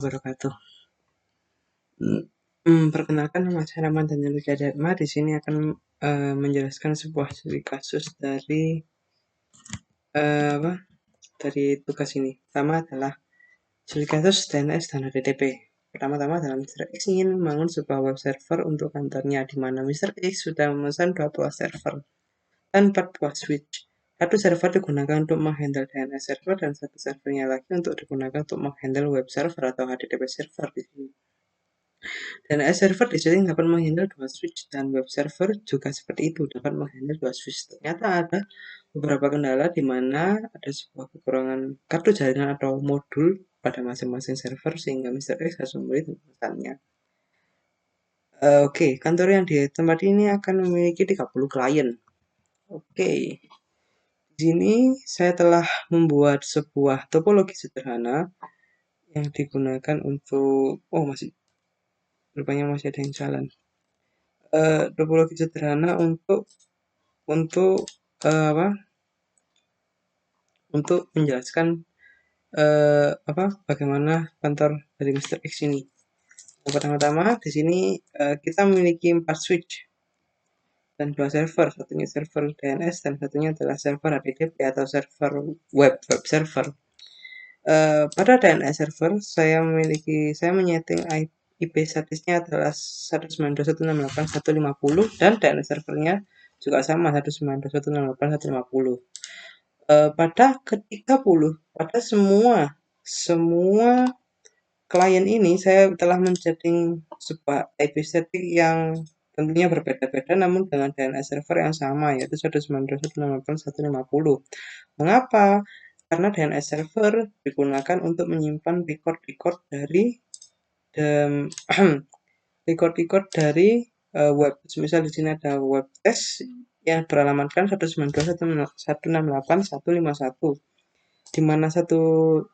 Wabarakatuh. Perkenalkan, nama saya Rahman Daniel Wigadharma. Di sini akan menjelaskan sebuah studi kasus dari dari tugas ini. Pertama adalah studi kasus DNS dan HTTP. Pertama-tama adalah Mr. X ingin membangun sebuah web server untuk kantornya, di mana Mr. X sudah memesan 2 buah server dan 4 buah switch. Satu server digunakan untuk menghandle DNS server dan satu servernya lagi untuk digunakan untuk menghandle web server atau HTTP server di sini. DNS server di sini dapat menghandle 2 switch dan web server juga seperti itu, dapat menghandle 2 switch. Ternyata ada beberapa kendala di mana ada sebuah kekurangan kartu jaringan atau modul pada masing-masing server sehingga Mr. X harus membeli pemesannya. Oke, kantor yang di tempat ini akan memiliki 30 klien. Oke, di sini saya telah membuat sebuah topologi sederhana yang digunakan untuk rupanya masih ada yang jalan. Topologi sederhana untuk menjelaskan bagaimana kantor dari Mr. X ini. Yang pertama-tama di sini kita memiliki 4 switch dan 2 server, satunya server DNS dan satunya adalah server HTTP atau server web server. Pada DNS server saya menyeting IP statusnya adalah 192.168.150 dan DNS servernya juga sama 192.168.150. Pada ke-30 pada semua klien ini saya telah men-setting sebuah IP static yang tentunya berbeda-beda namun dengan DNS server yang sama, yaitu 192.168.150. Mengapa? Karena DNS server digunakan untuk menyimpan record dari web. Misal di sini ada web test yang beralamatkan 192.168.151, di mana 151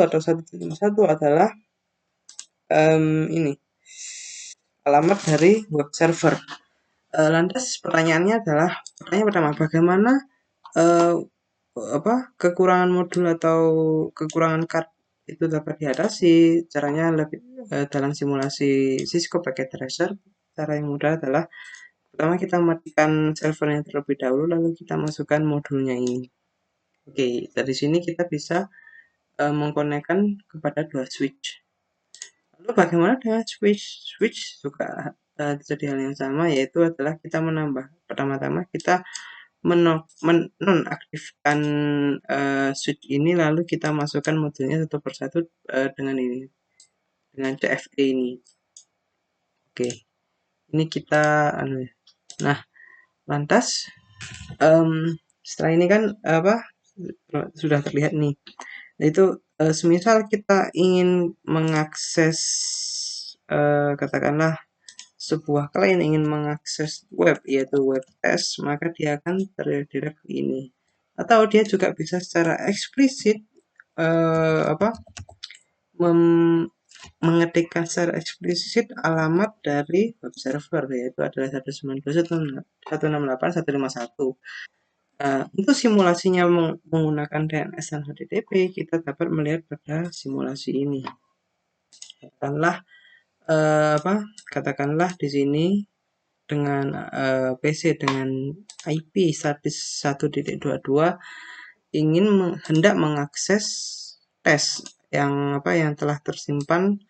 atau 151 adalah alamat dari web server. Lantas pertanyaan pertama, bagaimana kekurangan modul atau kekurangan card itu dapat diatasi? Caranya lebih dalam simulasi Cisco Packet Tracer. Cara yang mudah adalah pertama kita matikan servernya terlebih dahulu, lalu kita masukkan modulnya ini. Oke, dari sini kita bisa mengkonekkan kepada 2 switch. Lalu bagaimana dengan switch? Switch juga terjadi hal yang sama, yaitu adalah kita menambah. Pertama-tama kita menonaktifkan switch ini, lalu kita masukkan modulnya satu persatu dengan CFE ini. Oke, ini kita nah, lantas setelah ini kan sudah terlihat nih. Itu semisal kita ingin mengakses katakanlah sebuah klien ingin mengakses web, yaitu web test, maka dia akan terdirect ini. Atau dia juga bisa secara eksplisit mengetikkan secara eksplisit alamat dari web server, yaitu adalah 192.168.151. Untuk simulasinya menggunakan DNS dan HTTP, kita dapat melihat pada simulasi ini. Katakanlah di sini dengan PC dengan IP statis 1.22 hendak mengakses tes yang telah tersimpan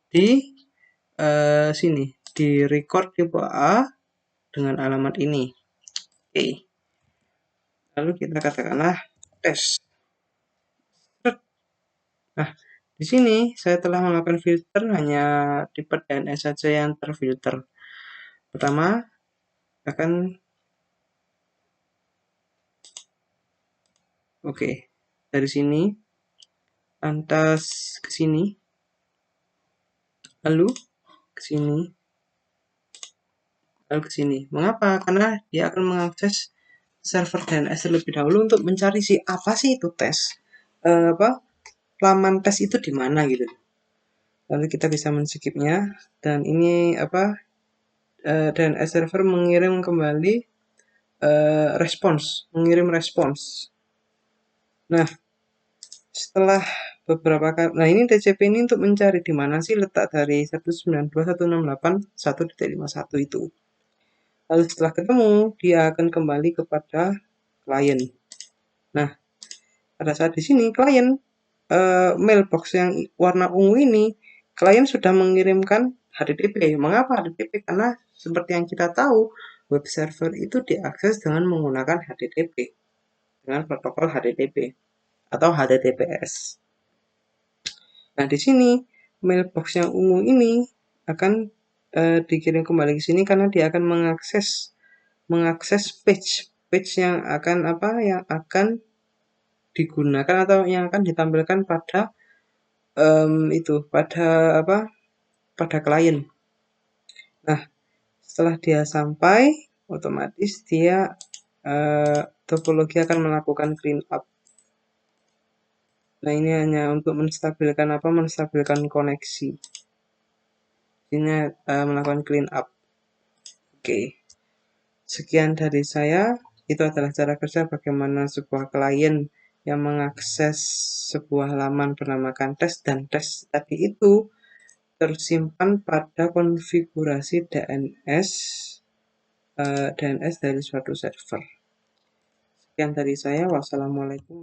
di sini di record tipe A dengan alamat ini. Oke. Lalu kita katakanlah tes. Nah, di sini saya telah melakukan filter hanya tipe DNS saja yang terfilter. Pertama akan dari sini lantas ke sini, lalu ke sini, lalu ke sini. Mengapa? Karena dia akan mengakses server DNS terlebih dahulu untuk mencari apa sih itu tes, laman tes itu di mana gitu. Lalu kita bisa men-skipnya dan ini DNS server mengirim kembali mengirim respons. Nah, Setelah beberapa kali, nah ini TCP ini untuk mencari di mana sih letak dari 192.168.1.51 itu. Lalu setelah ketemu, dia akan kembali kepada klien. Nah, pada saat di sini klien mailbox yang warna ungu ini, klien sudah mengirimkan HTTP. Mengapa HTTP? Karena seperti yang kita tahu, web server itu diakses dengan menggunakan HTTP, dengan protokol HTTP atau HTTPS. Nah, di sini mailbox yang ungu ini akan dikirim kembali ke sini karena dia akan mengakses page yang akan yang akan digunakan atau yang akan ditampilkan pada itu pada klien. Nah, setelah dia sampai, otomatis dia topologi akan melakukan clean up. Nah, ini hanya untuk menstabilkan koneksi. Ini melakukan clean up. Oke. Sekian dari saya. Itu adalah cara kerja bagaimana sebuah klien yang mengakses sebuah halaman bernamakan tes, dan tes tadi itu tersimpan pada konfigurasi DNS dari suatu server. Sekian dari saya. Wassalamualaikum.